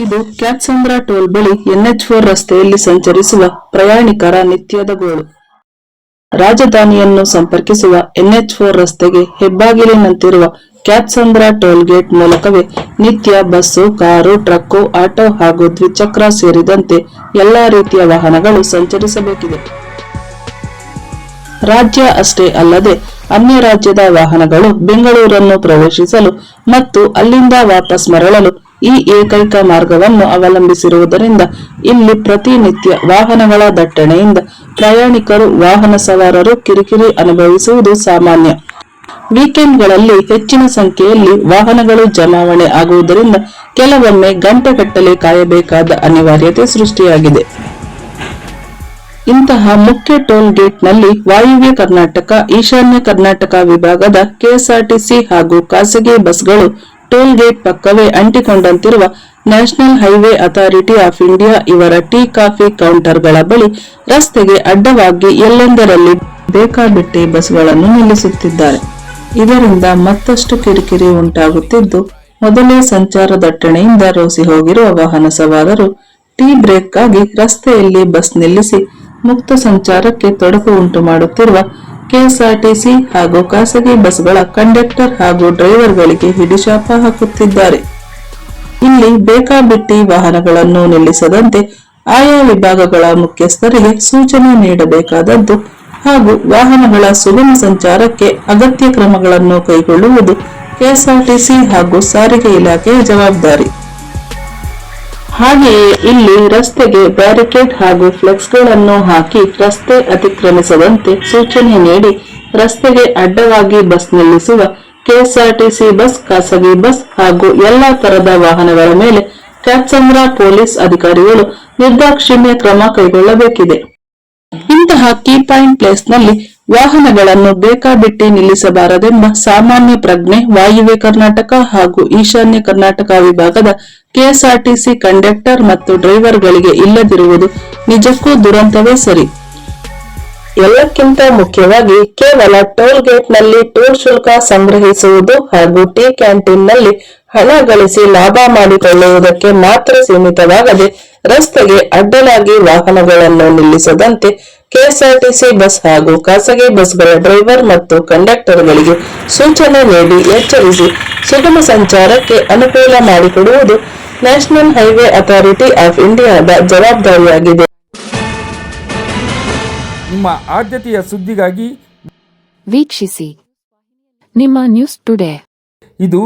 ಇದು ಕ್ಯಾತ್ಸಂದ್ರ ಟೋಲ್ ಬಳಿ NH4 ರಸ್ತೆಯಲ್ಲಿ ಸಂಚರಿಸುವ ಪ್ರಯಾಣಿಕರ ನಿತ್ಯದ ಗೋಳು. ರಾಜಧಾನಿಯನ್ನು ಸಂಪರ್ಕಿಸುವ NH4 ರಸ್ತೆಗೆ ಹೆಬ್ಬಾಗಿಲಿನಂತಿರುವ ಕ್ಯಾತ್ಸಂದ್ರ ಟೋಲ್ ಗೇಟ್ ಮೂಲಕವೇ ನಿತ್ಯ ಬಸ್ಸು, ಕಾರು, ಟ್ರಕ್ಕು, ಆಟೋ ಹಾಗೂ ದ್ವಿಚಕ್ರ ಸೇರಿದಂತೆ ಎಲ್ಲಾ ರೀತಿಯ ವಾಹನಗಳು ಸಂಚರಿಸಬೇಕಿದೆ. ರಾಜ್ಯ ಅಷ್ಟೇ ಅಲ್ಲದೆ ಅನ್ಯ ರಾಜ್ಯದ ವಾಹನಗಳು ಬೆಂಗಳೂರನ್ನು ಪ್ರವೇಶಿಸಲು ಮತ್ತು ಅಲ್ಲಿಂದ ವಾಪಸ್ ಮರಳಲು ಈ ಏಕೈಕ ಮಾರ್ಗವನ್ನು ಅವಲಂಬಿಸಿರುವುದರಿಂದ ಇಲ್ಲಿ ಪ್ರತಿನಿತ್ಯ ವಾಹನಗಳ ದಟ್ಟಣೆಯಿಂದ ಪ್ರಯಾಣಿಕರು, ವಾಹನ ಸವಾರರು ಕಿರಿಕಿರಿ ಅನುಭವಿಸುವುದು ಸಾಮಾನ್ಯ. ವೀಕೆಂಡ್ಗಳಲ್ಲಿ ಹೆಚ್ಚಿನ ಸಂಖ್ಯೆಯಲ್ಲಿ ವಾಹನಗಳು ಜಮಾವಣೆ ಆಗುವುದರಿಂದ ಕೆಲವೊಮ್ಮೆ ಗಂಟೆಗಟ್ಟಲೆ ಕಾಯಬೇಕಾದ ಅನಿವಾರ್ಯತೆ ಸೃಷ್ಟಿಯಾಗಿದೆ. ಇಂತಹ ಮುಖ್ಯ ಟೋಲ್ ಗೇಟ್ನಲ್ಲಿ ವಾಯುವ್ಯ ಕರ್ನಾಟಕ, ಈಶಾನ್ಯ ಕರ್ನಾಟಕ ವಿಭಾಗದ ಕೆಎಸ್ಆರ್ಟಿಸಿ ಹಾಗೂ ಖಾಸಗಿ ಬಸ್ಗಳು ಟೋಲ್ ಗೇಟ್ ಪಕ್ಕವೇ ಅಂಟಿಕೊಂಡಂತಿರುವ national highway authority of India ಇವರ ಟೀ ಕಾಫಿ ಕೌಂಟರ್ಗಳ ಬಳಿ ರಸ್ತೆಗೆ ಅಡ್ಡವಾಗಿ ಎಲ್ಲೆಂದರಲ್ಲಿ ಬೇಕಾಬಿಟ್ಟಿ ಬಸ್ಗಳನ್ನು ನಿಲ್ಲಿಸುತ್ತಿದ್ದಾರೆ. ಇದರಿಂದ ಮತ್ತಷ್ಟು ಕಿರಿಕಿರಿ ಉಂಟಾಗುತ್ತಿದ್ದು, ಮೊದಲೇ ಸಂಚಾರ ದಟ್ಟಣೆಯಿಂದ ರೋಸಿ ಹೋಗಿರುವ ವಾಹನ ಸವಾರರು ಟೀ ಬ್ರೇಕ್ಗಾಗಿ ರಸ್ತೆಯಲ್ಲಿ ಬಸ್ ನಿಲ್ಲಿಸಿ ಮುಕ್ತ ಸಂಚಾರಕ್ಕೆ ತೊಡಕು ಉಂಟು ಮಾಡುತ್ತಿರುವ ಕೆಎಸ್ಆರ್ಟಿಸಿ ಹಾಗೂ ಖಾಸಗಿ ಬಸ್ಗಳ ಕಂಡಕ್ಟರ್ ಹಾಗೂ ಡ್ರೈವರ್ಗಳಿಗೆ ಹಿಡಿಶಾಪ ಹಾಕುತ್ತಿದ್ದಾರೆ. ಇಲ್ಲಿ ಬೇಕಾಬಿಟ್ಟಿ ವಾಹನಗಳನ್ನು ನಿಲ್ಲಿಸದಂತೆ ಆಯಾ ವಿಭಾಗಗಳ ಮುಖ್ಯಸ್ಥರಿಗೆ ಸೂಚನೆ ನೀಡಬೇಕಾದದ್ದು ಹಾಗೂ ವಾಹನಗಳ ಸುಗಮ ಸಂಚಾರಕ್ಕೆ ಅಗತ್ಯ ಕ್ರಮಗಳನ್ನು ಕೈಗೊಳ್ಳುವುದು ಕೆಎಸ್ಆರ್ಟಿಸಿ ಹಾಗೂ ಸಾರಿಗೆ ಇಲಾಖೆಯ ಜವಾಬ್ದಾರಿ. ಹಾಗೆಯೇ ಇಲ್ಲಿ ರಸ್ತೆಗೆ ಬ್ಯಾರಿಕೇಡ್ ಹಾಗೂ ಫ್ಲೆಕ್ಸ್ಗಳನ್ನು ಹಾಕಿ ರಸ್ತೆ ಅತಿಕ್ರಮಿಸದಂತೆ ಸೂಚನೆ ನೀಡಿ ರಸ್ತೆಗೆ ಅಡ್ಡವಾಗಿ ಬಸ್ ನಿಲ್ಲಿಸುವ ಕೆಎಸ್ಆರ್ಟಿಸಿ ಬಸ್, ಖಾಸಗಿ ಬಸ್ ಹಾಗೂ ಎಲ್ಲಾ ತರದ ವಾಹನಗಳ ಮೇಲೆ ಕ್ಯಾತ್ಸಂದ್ರ ಪೊಲೀಸ್ ಅಧಿಕಾರಿಗಳು ನಿರ್ದಾಕ್ಷಿಣ್ಯ ಕ್ರಮ ಕೈಗೊಳ್ಳಬೇಕಿದೆ. ಇಂತಹ ಕೀ ಪಾಯಿಂಟ್ ಪ್ಲೇಸ್ನಲ್ಲಿ ವಾಹನಗಳನ್ನು ಬೇಕಾಬಿಟ್ಟಿ ನಿಲ್ಲಿಸಬಾರದೆಂಬ ಸಾಮಾನ್ಯ ಪ್ರಜ್ಞೆ ವಾಯುವ್ಯ ಕರ್ನಾಟಕ ಹಾಗೂ ಈಶಾನ್ಯ ಕರ್ನಾಟಕ ವಿಭಾಗದ ಕೆಎಸ್ಆರ್ಟಿಸಿ ಕಂಡಕ್ಟರ್ ಮತ್ತು ಡ್ರೈವರ್ಗಳಿಗೆ ಇಲ್ಲದಿರುವುದು ನಿಜಕ್ಕೂ ದುರಂತವೇ ಸರಿ. ಎಲ್ಲಕ್ಕಿಂತ ಮುಖ್ಯವಾಗಿ ಕೇವಲ ಟೋಲ್ ಗೇಟ್ನಲ್ಲಿ ಟೋಲ್ ಶುಲ್ಕ ಸಂಗ್ರಹಿಸುವುದು ಹಾಗೂ ಟೀ ಕ್ಯಾಂಟೀನ್ನಲ್ಲಿ ಹಣ ಗಳಿಸಿ ಲಾಭ ಮಾಡಿಕೊಳ್ಳುವುದಕ್ಕೆ ಮಾತ್ರ ಸೀಮಿತವಾಗದೆ ರಸ್ತೆಗೆ ಅಡ್ಡಲಾಗಿ ವಾಹನಗಳನ್ನು ನಿಲ್ಲಿಸದಂತೆ ಕೆಎಸ್ಆರ್ಟಿಸಿ ಬಸ್ ಹಾಗೂ ಖಾಸಗಿ ಬಸ್ಗಳ ಡ್ರೈವರ್ ಮತ್ತು ಕಂಡಕ್ಟರ್ಗಳಿಗೆ ಸೂಚನೆ ನೀಡಿ ಎಚ್ಚರಿಸಿ ಸುಗಮ ಸಂಚಾರಕ್ಕೆ ಅನುಕೂಲ ಮಾಡಿಕೊಡುವುದು ನ್ಯಾಷನಲ್ ಹೈವೇ ಅಥಾರಿಟಿ ಆಫ್ ಇಂಡಿಯಾದ ಜವಾಬ್ದಾರಿಯಾಗಿದೆ. ನಿಮ್ಮ ಆದ್ಯತೆಯ ಸುದ್ದಿಗಾಗಿ ವೀಕ್ಷಿಸಿ ನಿಮ್ಮ ನ್ಯೂಸ್ ಟುಡೇ. ಇದು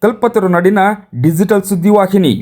ಕಲ್ಪತರು ನಾಡಿನ ಡಿಜಿಟಲ್ ಸುದ್ದಿವಾಹಿನಿ.